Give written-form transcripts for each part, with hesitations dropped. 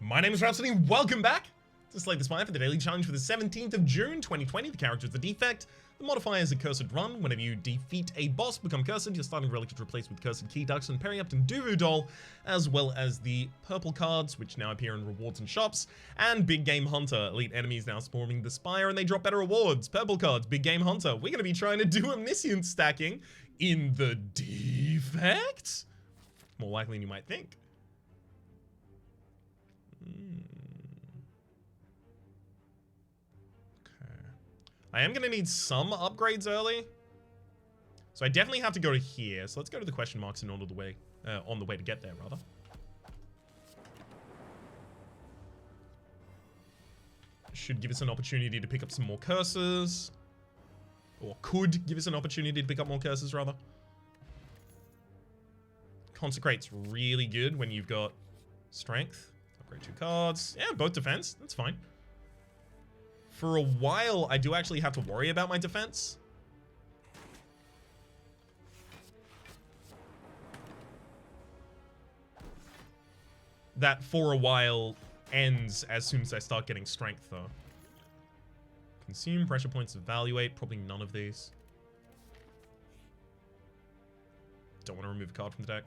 My name is Rhapsody, welcome back to Slay the Spire for the daily challenge for the 17th of June 2020. The character is the defect. The modifier is a cursed run. Whenever you defeat a boss, become cursed, your starting relic is replaced with cursed key ducks and Periapt and Duvu doll, as well as the purple cards, which now appear in rewards and shops, and Big Game Hunter. Elite enemies now swarming the Spire and they drop better rewards. Purple cards, Big Game Hunter. We're going to be trying to do omniscient stacking in the defect? More likely than you might think. I am going to need some upgrades early. So I definitely have to go to here. So let's go to the question marks in order the way, on the way to get there, rather. Should give us an opportunity to pick up some more curses. Or could give us an opportunity to pick up more curses, rather. Consecrate's really good when you've got strength. Upgrade 2 cards. Yeah, both defense. That's fine. For a while, I do actually have to worry about my defense. That for a while ends as soon as I start getting strength, though. Consume, pressure points, evaluate. Probably none of these. Don't want to remove a card from the deck.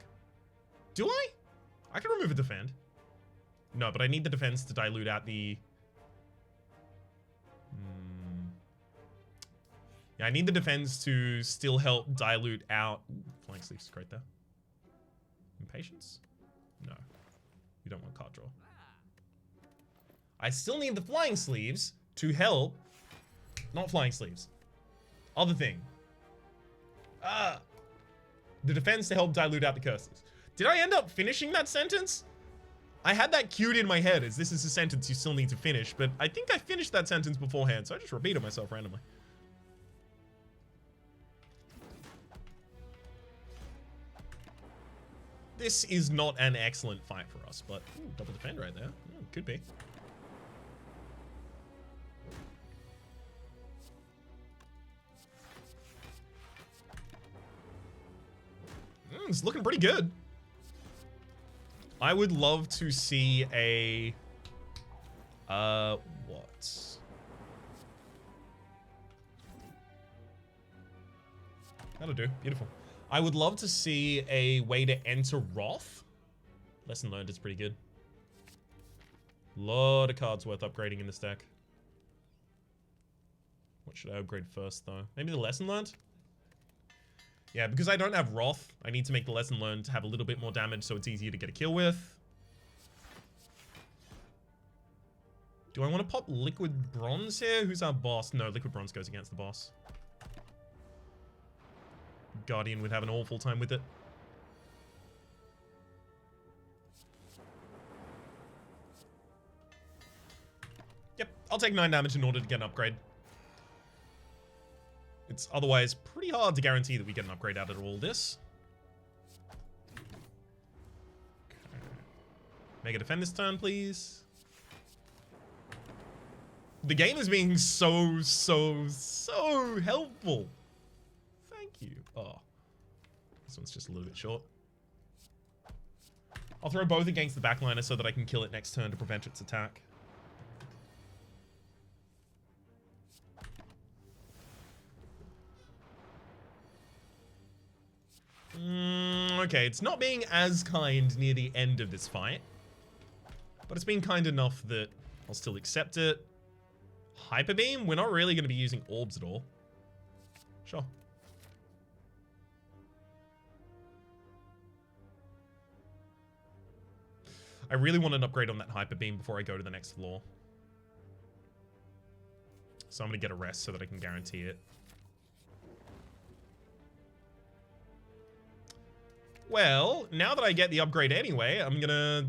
Do I? I can remove a defend. No, but I need the defense to dilute out the... Yeah, I need the defense to still help dilute out... Ooh, flying sleeves is great there. Impatience? No. You don't want card draw. I still need the flying sleeves to help... Not flying sleeves. Other thing. The defense to help dilute out the curses. Did I end up finishing that sentence? I had that cued in my head as this is a sentence you still need to finish, but I think I finished that sentence beforehand, so I just repeated myself randomly. This is not an excellent fight for us, but ooh, double defend right there. Oh, could be. It's looking pretty good. I would love to see a... what? That'll do. Beautiful. I would love to see a way to enter Wrath. Lesson learned is pretty good. Lot of cards worth upgrading in this deck. What should I upgrade first, though? Maybe the lesson learned? Yeah, because I don't have Wrath, I need to make the lesson learned to have a little bit more damage so it's easier to get a kill with. Do I want to pop Liquid Bronze here? Who's our boss? No, Liquid Bronze goes against the boss. Guardian would have an awful time with it. Yep, I'll take 9 damage in order to get an upgrade. It's otherwise pretty hard to guarantee that we get an upgrade out of all this. Okay. Mega defend this turn, please. The game is being so helpful. Thank you. Oh, this one's just a little bit short. I'll throw both against the backliner so that I can kill it next turn to prevent its attack. Okay, it's not being as kind near the end of this fight, but it's been kind enough that I'll still accept it. Hyper Beam? We're not really going to be using orbs at all. Sure. I really want an upgrade on that Hyper Beam before I go to the next floor. So I'm going to get a rest so that I can guarantee it. Well, now that I get the upgrade anyway, I'm gonna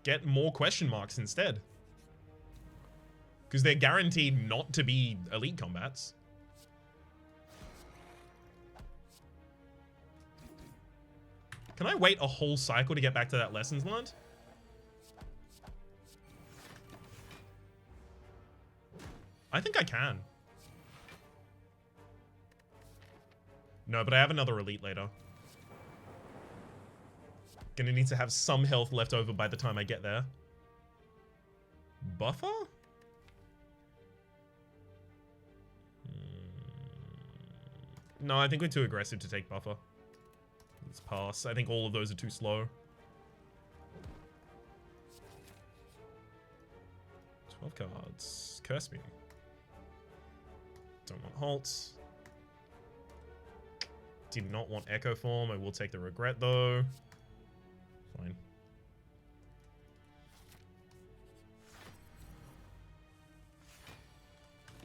get more question marks instead. Because they're guaranteed not to be elite combats. Can I wait a whole cycle to get back to that lessons learned? I think I can. No, but I have another elite later. Gonna need to have some health left over by the time I get there. buffer? No, I think we're too aggressive to take buffer. Let's pass. I think all of those are too slow. 12 cards. Curse me. Don't want halts. Did not want Echo Form. I will take the regret though. Fine.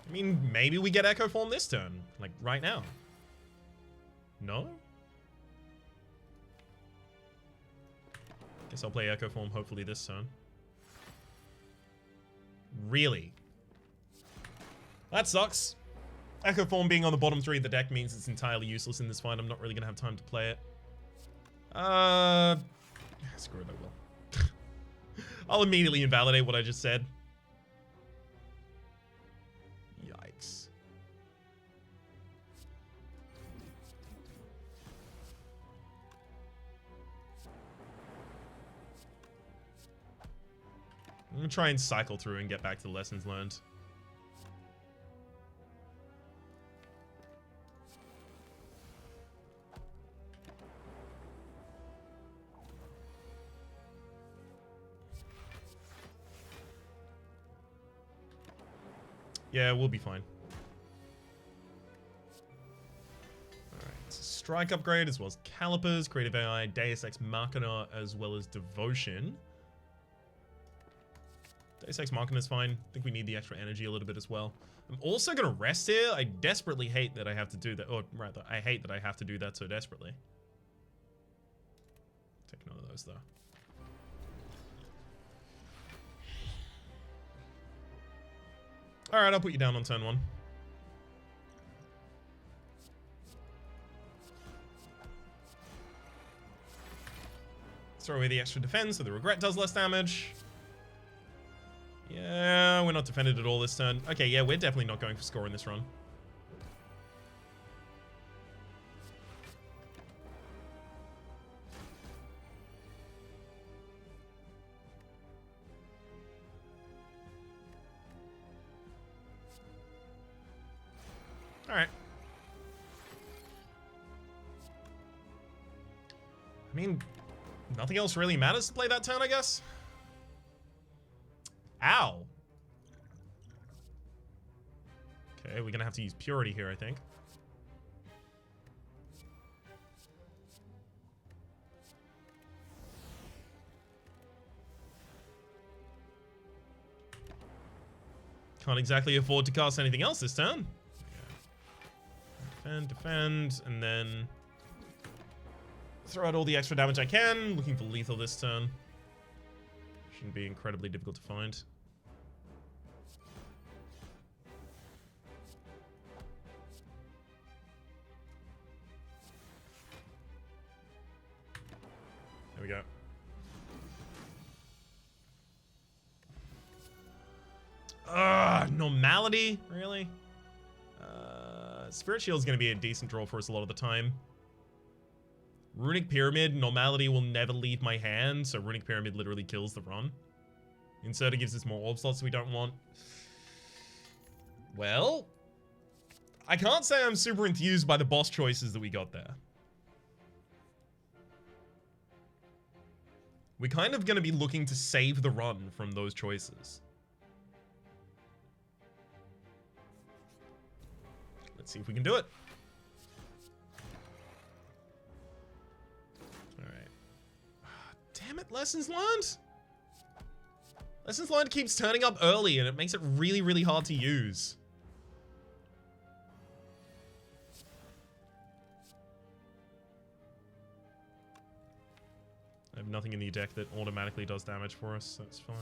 I mean, maybe we get Echo Form this turn. Like, right now. No? Guess I'll play Echo Form hopefully this turn. Really? That sucks. Echo Form being on the bottom 3 of the deck means it's entirely useless in this fight. I'm not really going to have time to play it. Screw it, I will. I'll immediately invalidate what I just said. Yikes. I'm going to try and cycle through and get back to the lessons learned. Yeah, we'll be fine. Alright, so strike upgrade as well as calipers, creative AI, Deus Ex Machina, as well as devotion. Deus Ex Machina is fine. I think we need the extra energy a little bit as well. I'm also gonna rest here. I desperately hate that I have to do that, or rather, I hate that I have to do that so desperately. Take none of those though. Alright, I'll put you down on turn 1. Throw away the extra defense so the regret does less damage. Yeah, we're not defended at all this turn. Okay, yeah, we're definitely not going for score in this run. Alright. I mean, nothing else really matters to play that turn, I guess. Ow. Okay, we're gonna have to use Purity here, I think. Can't exactly afford to cast anything else this turn. Defend, and then throw out all the extra damage I can. Looking for lethal this turn. Shouldn't be incredibly difficult to find. There we go. Normality? Really? Spirit Shield's gonna be a decent draw for us a lot of the time. Runic Pyramid, Normality will never leave my hand, so Runic Pyramid literally kills the run. Inserter gives us more orb slots we don't want. Well, I can't say I'm super enthused by the boss choices that we got there. We're kind of gonna be looking to save the run from those choices. Let's see if we can do it. Alright. Damn it, Lessons Learned! Lessons Learned keeps turning up early and it makes it really, really hard to use. I have nothing in the deck that automatically does damage for us, so that's fine.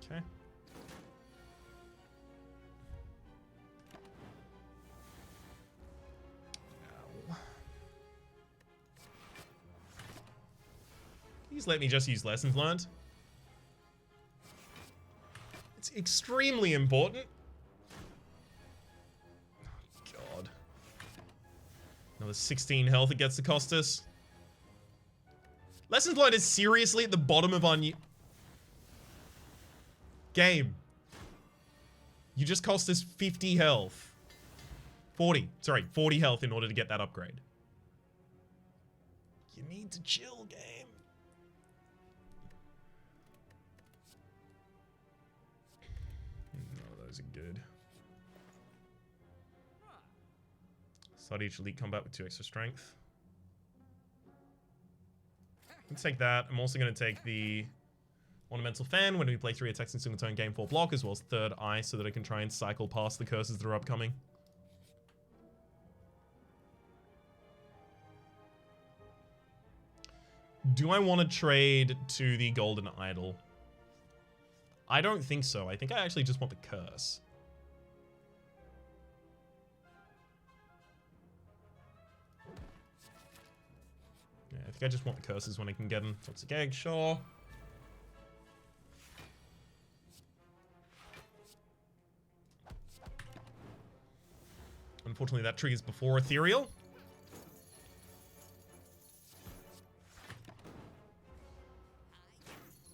Okay. Ow. Please let me just use Lessons Learned. It's extremely important. Oh, God. Another 16 health it gets to cost us. Lessons learned is seriously at the bottom of our new... game. You just cost us 50 health. 40. Sorry, 40 health in order to get that upgrade. You need to chill, game. No, those are good. Start each elite combat with 2 extra strength. Let's take that. I'm also going to take the Ornamental Fan when we play 3 attacks in single turn game 4 block, as well as Third Eye, so that I can try and cycle past the curses that are upcoming. Do I want to trade to the Golden Idol? I don't think so. I think I actually just want the curse. Yeah, I think I just want the curses when I can get them. Toxic Egg, sure. Unfortunately, that triggers before Ethereal.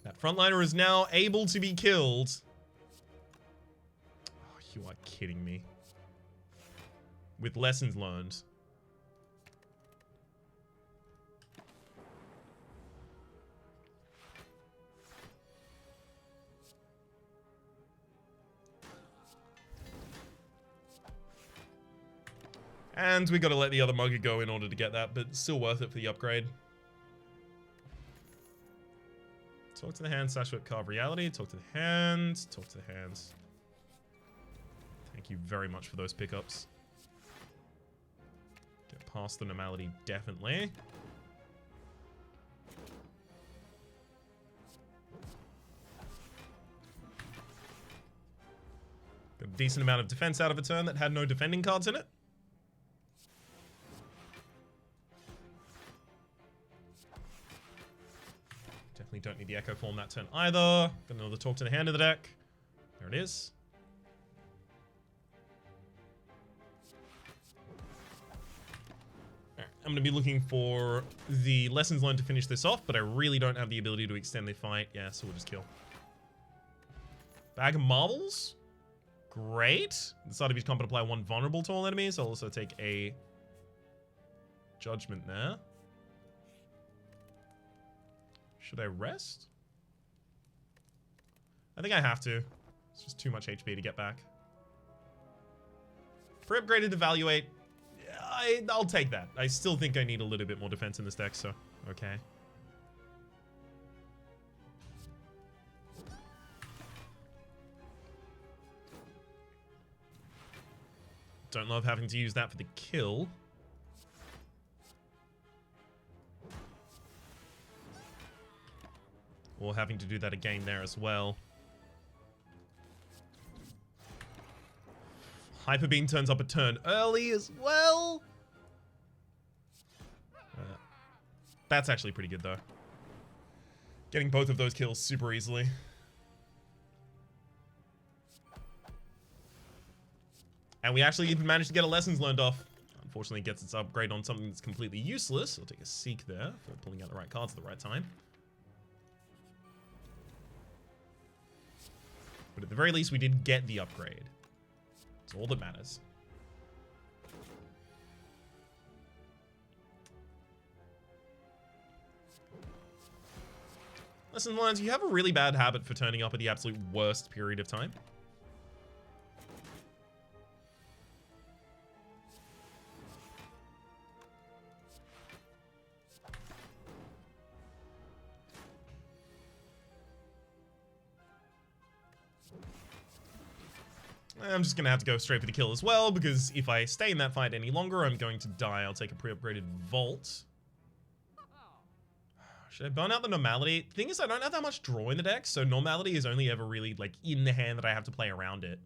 That frontliner is now able to be killed. Oh, you are kidding me. With lessons learned. And we gotta let the other mugger go in order to get that, but still worth it for the upgrade. Talk to the hand, slash whip, carve reality. Talk to the hand. Talk to the hands. Thank you very much for those pickups. Get past the normality, definitely. Got a decent amount of defense out of a turn that had no defending cards in it. Definitely don't need the Echo Form that turn either. Got another Talk to the Hand of the deck. There it is. Alright, I'm going to be looking for the Lessons Learned to finish this off, but I really don't have the ability to extend the fight. Yeah, so we'll just kill. Bag of Marbles. Great. The start of each combat apply 1 vulnerable to all enemies. I'll also take a Judgment there. Should I rest? I think I have to. It's just too much HP to get back. Pre-upgraded Evaluate. I'll take that. I still think I need a little bit more defense in this deck, so okay. Don't love having to use that for the kill. Or having to do that again there as well. Hyper Beam turns up a turn early as well. That's actually pretty good though. Getting both of those kills super easily. And we actually even managed to get a Lessons Learned off. Unfortunately, it gets its upgrade on something that's completely useless. I'll take a Seek there for pulling out the right cards at the right time. But at the very least, we did get the upgrade. It's all that matters. Lesson learned, you have a really bad habit for turning up at the absolute worst period of time. I'm just going to have to go straight for the kill as well, because if I stay in that fight any longer, I'm going to die. I'll take a pre-upgraded Vault. Should I burn out the Normality? The thing is, I don't have that much draw in the deck, so Normality is only ever really, like, in the hand that I have to play around it.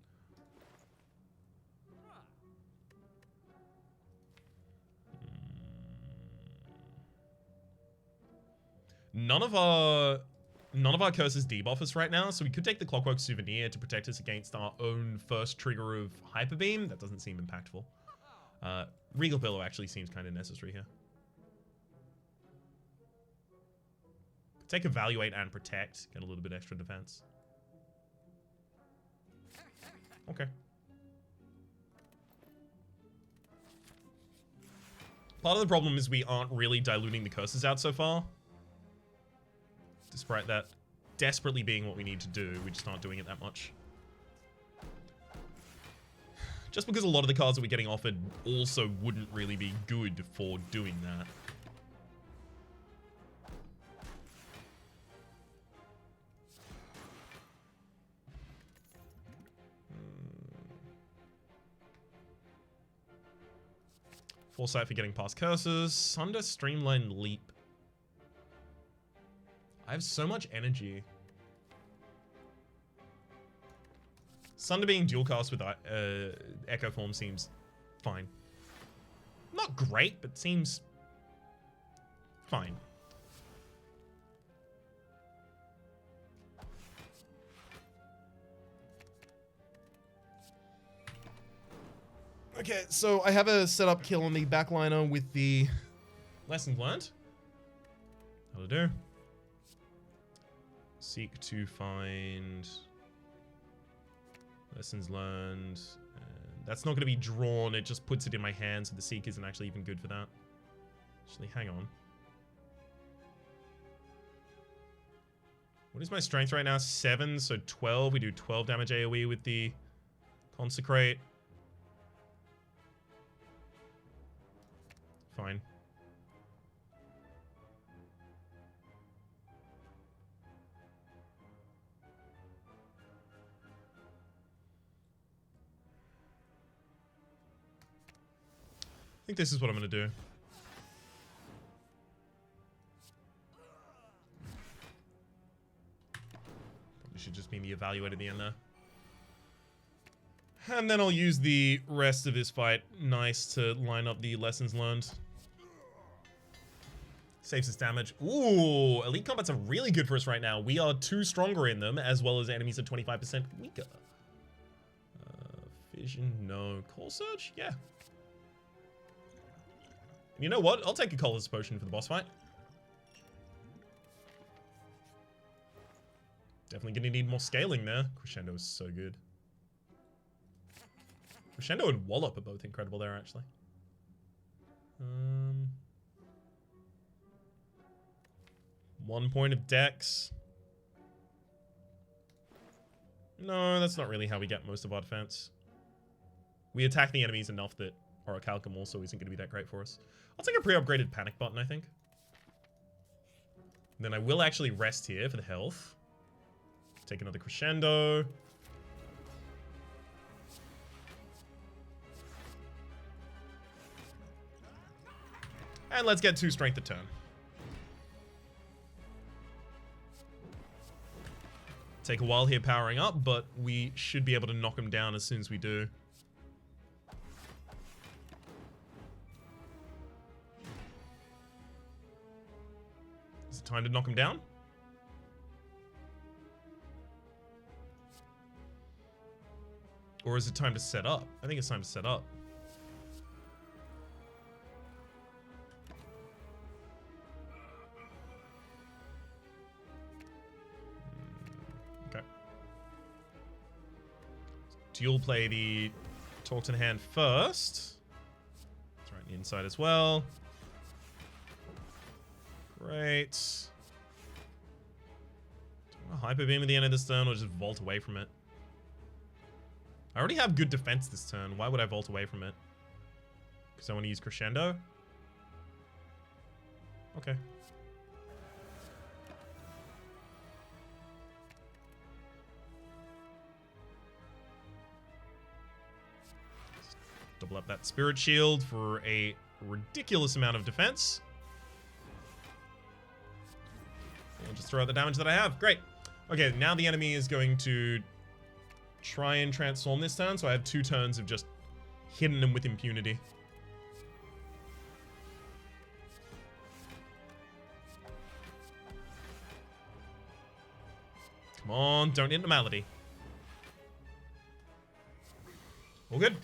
None of our curses debuff us right now, so we could take the Clockwork Souvenir to protect us against our own first trigger of Hyper Beam. That doesn't seem impactful. Regal Pillow actually seems kind of necessary here. Take Evaluate and Protect. Get a little bit extra defense. Okay. Part of the problem is we aren't really diluting the curses out so far. Despite that desperately being what we need to do, we just aren't doing it that much. Just because a lot of the cards that we're getting offered also wouldn't really be good for doing that. Foresight for getting past curses. Sunder, Streamline, Leap. I have so much energy. Sunder being dual cast with Echo Form seems fine. Not great, but seems fine. Okay, so I have a setup kill on the backliner with the Lessons Learned. That'll do. Seek to find Lessons Learned. That's not going to be drawn. It just puts it in my hand, so the Seek isn't actually even good for that. Actually, hang on. What is my strength right now? 7, so 12. We do 12 damage AoE with the Consecrate. Fine. I think this is what I'm going to do. Probably should just be the Evaluate at the end there. And then I'll use the rest of this fight nice to line up the Lessons Learned. Saves us damage. Ooh, Elite Combats are really good for us right now. We are 2 stronger in them, as well as enemies are 25% weaker. Vision, no. Core Surge? Yeah. You know what? I'll take a Colorless Potion for the boss fight. Definitely gonna need more scaling there. Crescendo is so good. Crescendo and Wallop are both incredible there, actually. 1 point of Dex. No, that's not really how we get most of our defense. We attack the enemies enough that Orichalcum also isn't going to be that great for us. I'll take a pre-upgraded Panic Button, I think. Then I will actually rest here for the health. Take another Crescendo. And let's get 2 strength a turn. Take a while here powering up, but we should be able to knock him down as soon as we do. Is it time to knock him down? Or is it time to set up? I think it's time to set up. You'll play the Talk to the Hand first. It's right on the inside as well. Great. Do I want to Hyper Beam at the end of this turn or just vault away from it? I already have good defense this turn. Why would I vault away from it? Because I want to use Crescendo? Okay. Double up that Spirit Shield for a ridiculous amount of defense. And just throw out the damage that I have. Great. Okay, now the enemy is going to try and transform this turn, so I have 2 turns of just hitting them with impunity. Come on, don't hit the Malady. All good.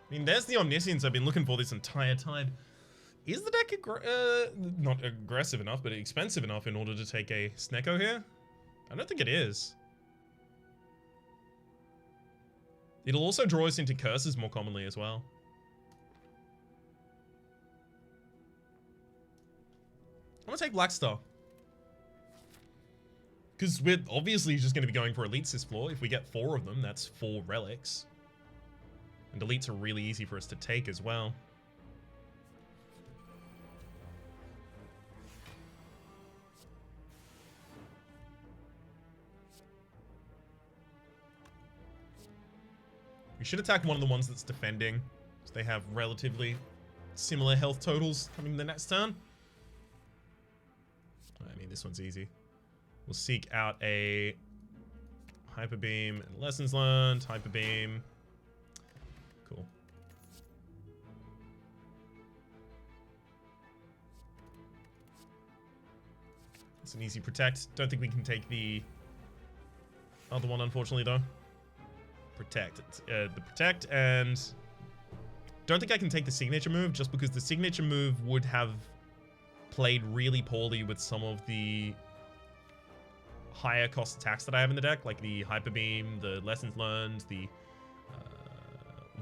I mean, there's the Omniscience I've been looking for this entire time. Is the deck not aggressive enough, but expensive enough in order to take a Snecko here? I don't think it is. It'll also draw us into curses more commonly as well. I'm gonna take Black Star. Because we're obviously just gonna be going for Elites this floor. If we get 4 of them, that's 4 relics. And Elites are really easy for us to take as well. We should attack one of the ones that's defending, so they have relatively similar health totals coming the next turn. I mean, this one's easy. We'll seek out a Hyper Beam and Lessons Learned, Hyper Beam. Cool. It's an easy protect. Don't think we can take the other one, unfortunately, though. Protect. The protect, and don't think I can take the signature move just because the signature move would have played really poorly with some of the higher cost attacks that I have in the deck, like the Hyper Beam, the Lessons Learned, the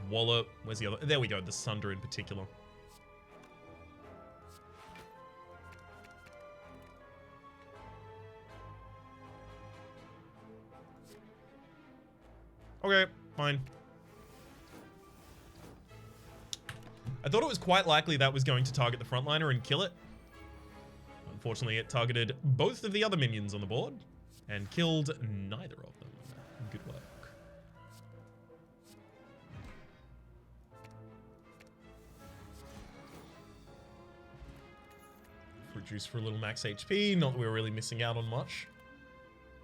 Wallop. Where's the other? There we go, the Sunder in particular. Okay, fine. I thought it was quite likely that was going to target the frontliner and kill it. Unfortunately, it targeted both of the other minions on the board and killed neither of them. Good work. Reduce for a little max HP. Not that we're really missing out on much.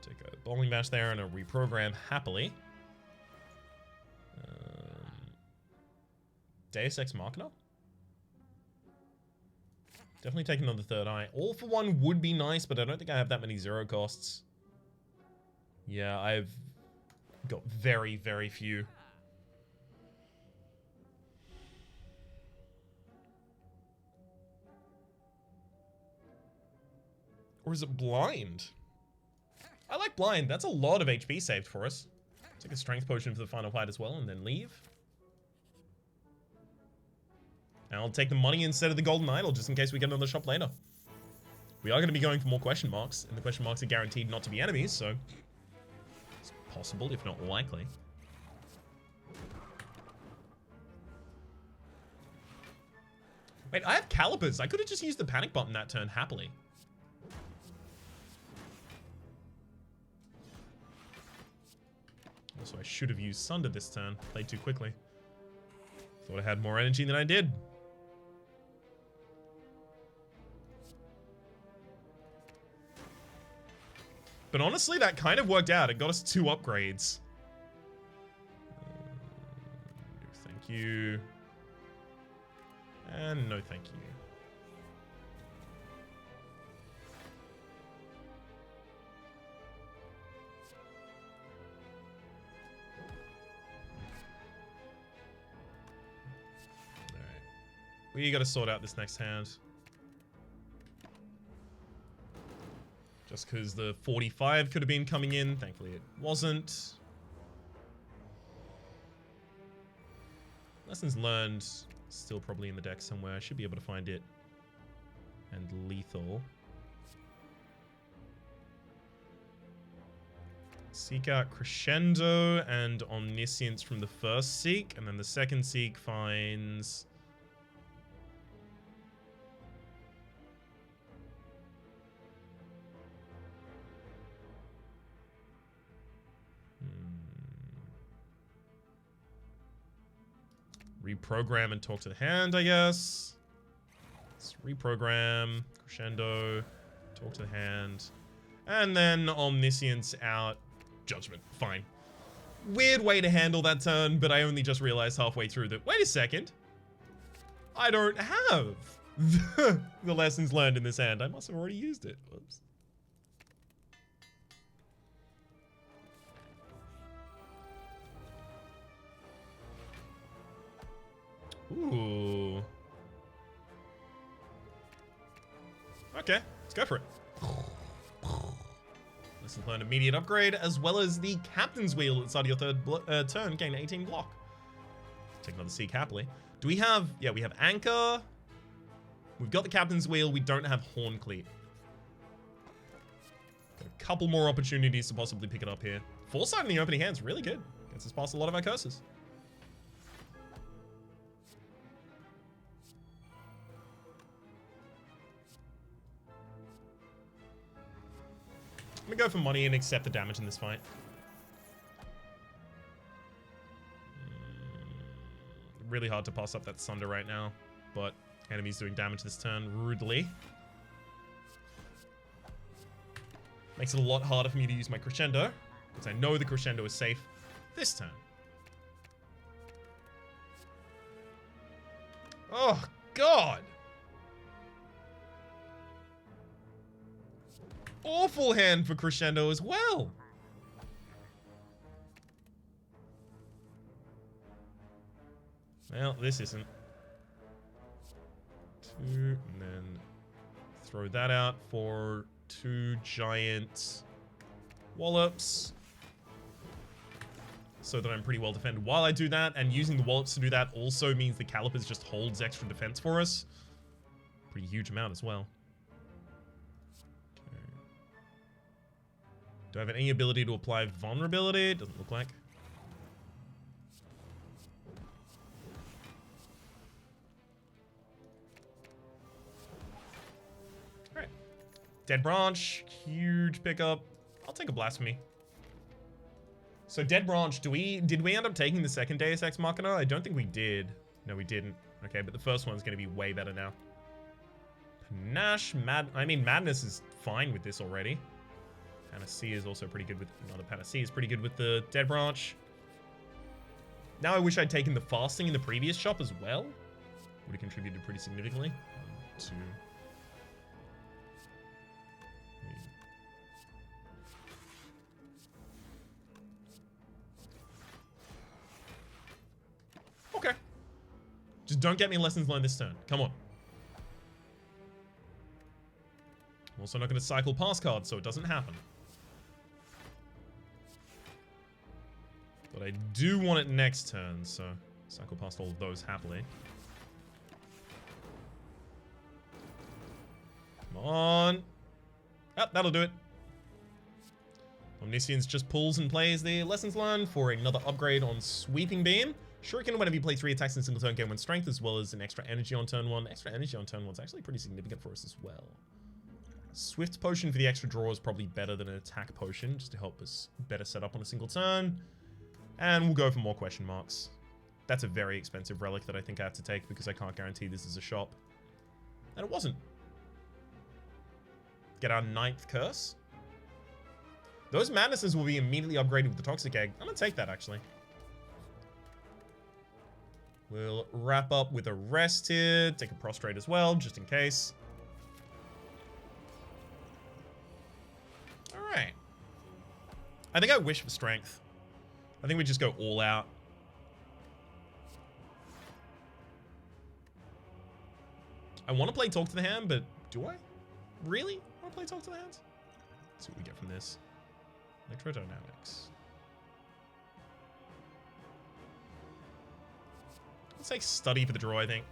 Take a Bowling Bash there and a reprogram happily. Deus Ex Machina? Definitely taking on the third eye. All for one would be nice, but I don't think I have that many 0 costs. Yeah, I've got very, very few. Or is it blind? I like blind. That's a lot of HP saved for us. Take a strength potion for the final fight as well and then leave. And I'll take the money instead of the golden idol, just in case we get another shop later. We are going to be going for more question marks, and the question marks are guaranteed not to be enemies, so it's possible, if not likely. Wait, I have calipers. I could have just used the panic button that turn happily. Also, I should have used Sunder this turn. Played too quickly. Thought I had more energy than I did. But honestly, that kind of worked out. It got us 2 upgrades. Thank you. And no thank you. Alright. We gotta sort out this next hand. Just because the 45 could have been coming in. Thankfully, it wasn't. Lessons Learned, still probably in the deck somewhere. I should be able to find it. And Lethal. Seek out Crescendo and Omniscience from the first Seek. And then the second Seek finds... Reprogram and talk to the hand, I guess. Let's reprogram, Crescendo, talk to the hand. And then Omniscience out, Judgment, fine. Weird way to handle that turn, but I only just realized halfway through that, wait a second. I don't have the Lessons Learned in this hand. I must have already used it. Whoops. Ooh. Okay, let's go for it. Lesson learned immediate upgrade, as well as the captain's wheel at the start of your third turn, gain 18 block. Take another seek happily. Do we have, yeah, we have anchor. We've got the captain's wheel, we don't have horn cleat. Got a couple more opportunities to possibly pick it up here. Foresight in the opening hand's really good. Gets us past a lot of our curses. I'm gonna go for money and accept the damage in this fight. Really hard to pass up that Sunder right now, but enemy's doing damage this turn rudely. Makes it a lot harder for me to use my Crescendo, because I know the Crescendo is safe this turn. Oh, God! Awful hand for Crescendo as well. Well, this isn't. 2, and then throw that out for 2 giant wallops. So that I'm pretty well defended while I do that, and using the wallops to do that also means the Calipers just holds extra defense for us. Pretty huge amount as well. Okay. Do I have any ability to apply vulnerability? Doesn't look like. Alright. Dead Branch, huge pickup. I'll take a Blasphemy. So Dead Branch, did we end up taking the second Deus Ex Machina? I don't think we did. No, we didn't. Okay, but the first one's going to be way better now. Panache, Madness is fine with this already. Panacea is also pretty good with... Another Panacea is pretty good with the Dead Branch. Now I wish I'd taken the Fasting in the previous shop as well. Would have contributed pretty significantly. 1, 2... Okay. Just don't get me lessons learned this turn. Come on. I'm also not going to cycle pass cards, so it doesn't happen. But I do want it next turn, so cycle past all of those happily. Come on. Oh, that'll do it. Omniscience just pulls and plays the lessons learned for another upgrade on Sweeping Beam. Shuriken, whenever you play 3 attacks in a single turn, gain 1 strength, as well as an extra energy on turn 1. Extra energy on turn 1 is actually pretty significant for us as well. Swift Potion for the extra draw is probably better than an attack potion, just to help us better set up on a single turn. And we'll go for more question marks. That's a very expensive relic that I think I have to take because I can't guarantee this is a shop. And it wasn't. Get our 9th curse. Those madnesses will be immediately upgraded with the Toxic Egg. I'm gonna take that, actually. We'll wrap up with a rest here. Take a prostrate as well, just in case. Alright. I think I wish for strength. I think we just go all out. I want to play Talk to the Hand, but do I? Really want to play Talk to the Hand? Let's see what we get from this. Electrodynamics. Let's take Study for the draw, I think.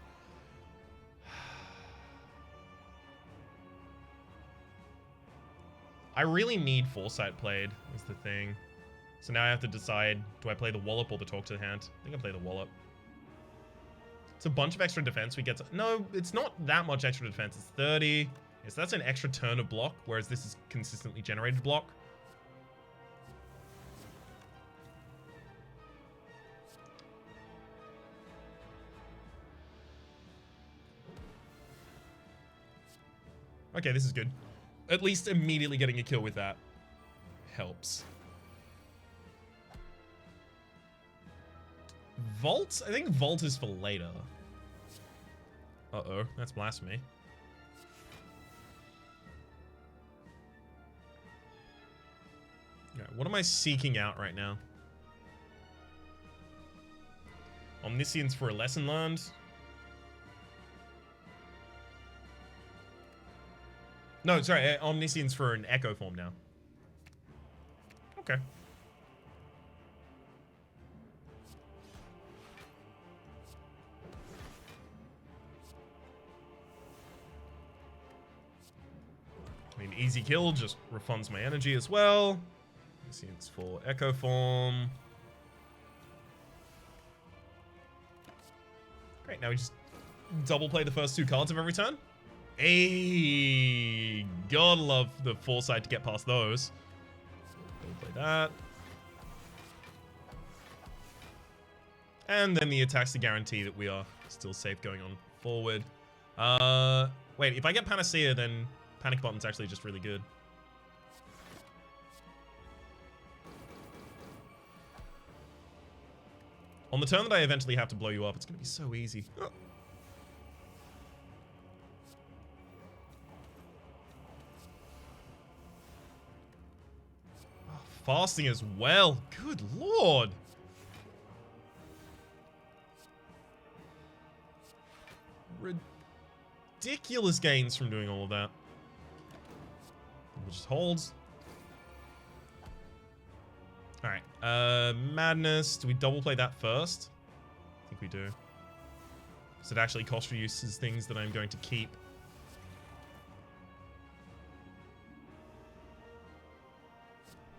I really need Foresight played, is the thing. So now I have to decide, do I play the Wallop or the Talk to the Hand? I think I play the Wallop. It's a bunch of extra defense we get to... No, it's not that much extra defense. It's 30. Yes, that's an extra turn of block, whereas this is consistently generated block. Okay, this is good. At least immediately getting a kill with that helps. Vault? I think Vault is for later. Uh-oh, that's Blasphemy. Yeah, what am I seeking out right now? Omniscience for a lesson learned. No, sorry, Omniscience for an Echo form now. Okay. I mean, easy kill just refunds my energy as well. Omniscience for Echo form. Great, now we just double play the first 2 cards of every turn. Hey, gotta love the foresight to get past those. Double play that. And then the attacks to guarantee that we are still safe going on forward. Wait, if I get Panacea, then Panic Button's actually just really good. On the turn that I eventually have to blow you up, it's gonna be so easy. Oh. Fasting as well. Good lord. Ridiculous gains from doing all of that. We'll just hold. Alright. Madness. Do we double play that first? I think we do. So it actually cost reduces things that I'm going to keep.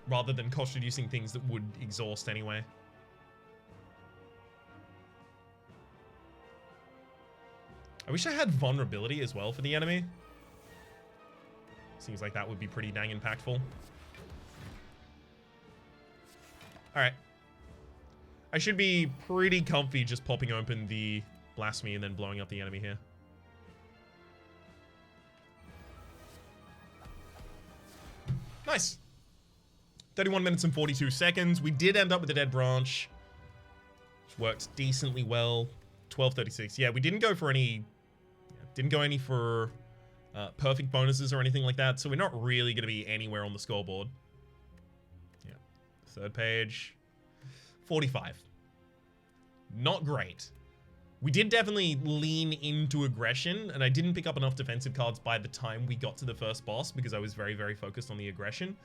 Rather than cost reducing things that would exhaust anyway. I wish I had vulnerability as well for the enemy. Seems like that would be pretty dang impactful. Alright. I should be pretty comfy just popping open the Blasphemy and then blowing up the enemy here. Nice. 31 minutes and 42 seconds. We did end up with a dead branch. Which worked decently well. 12:36. Yeah, we didn't go for any... Didn't go any for perfect bonuses or anything like that, so we're not really going to be anywhere on the scoreboard. Yeah. Third page. 45. Not great. We did definitely lean into aggression, and I didn't pick up enough defensive cards by the time we got to the first boss because I was very, very focused on the aggression.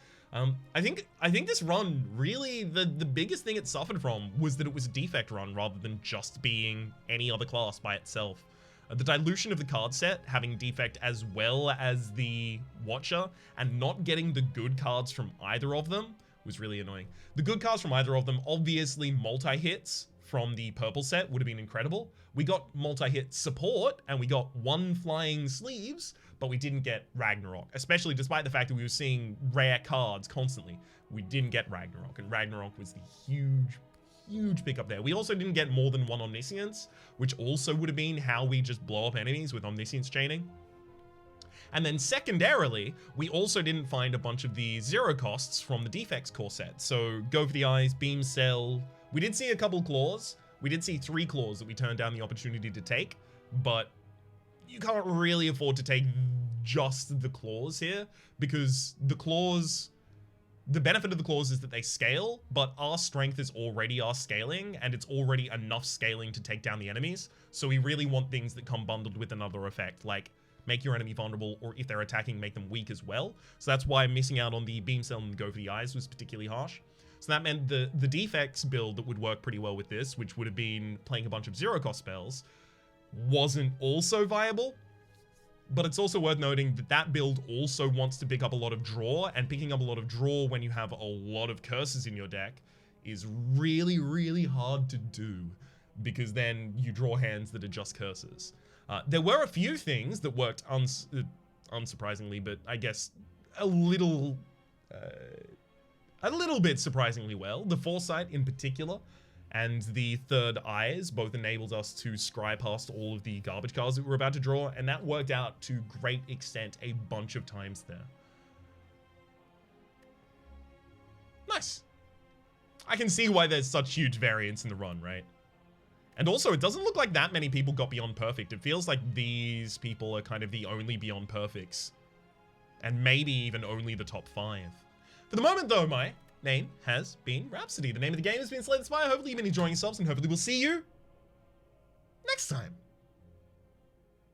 I think this run, really, the biggest thing it suffered from was that it was a defect run rather than just being any other class by itself. The dilution of the card set, having defect as well as the Watcher, and not getting the good cards from either of them was really annoying. The good cards from either of them, obviously multi-hits from the purple set would have been incredible. We got multi-hit support, and we got 1 flying sleeves, but we didn't get Ragnarok, especially despite the fact that we were seeing rare cards constantly. We didn't get Ragnarok, and Ragnarok was the huge pickup there. We also didn't get more than 1 Omniscience, which also would have been how we just blow up enemies with Omniscience chaining. And then secondarily, we also didn't find a bunch of the 0 costs from the Defects core set. So Go for the Eyes, Beam Cell. We did see a couple claws. We did see 3 claws that we turned down the opportunity to take, but you can't really afford to take just the claws here, because the claws... The benefit of the claws is that they scale, but our strength is already our scaling, and it's already enough scaling to take down the enemies. So we really want things that come bundled with another effect, like make your enemy vulnerable, or if they're attacking, make them weak as well. So that's why missing out on the Beam Cell and Go for the Eyes was particularly harsh. So that meant the defects build that would work pretty well with this, which would have been playing a bunch of 0 cost spells, wasn't also viable. But it's also worth noting that that build also wants to pick up a lot of draw, and picking up a lot of draw when you have a lot of curses in your deck is really, really hard to do, because then you draw hands that are just curses. There were a few things that worked unsurprisingly, but I guess a little bit surprisingly well. The Foresight in particular and the Third Eyes both enabled us to scry past all of the garbage cards that we were about to draw, and that worked out to great extent a bunch of times there. Nice. I can see why there's such huge variance in the run, right? And also, it doesn't look like that many people got Beyond Perfect. It feels like these people are kind of the only Beyond Perfects. And maybe even only the top 5. For the moment, though, my name has been Rhapsody. The name of the game has been Spire. Hopefully you've been enjoying yourselves, and hopefully we'll see you next time.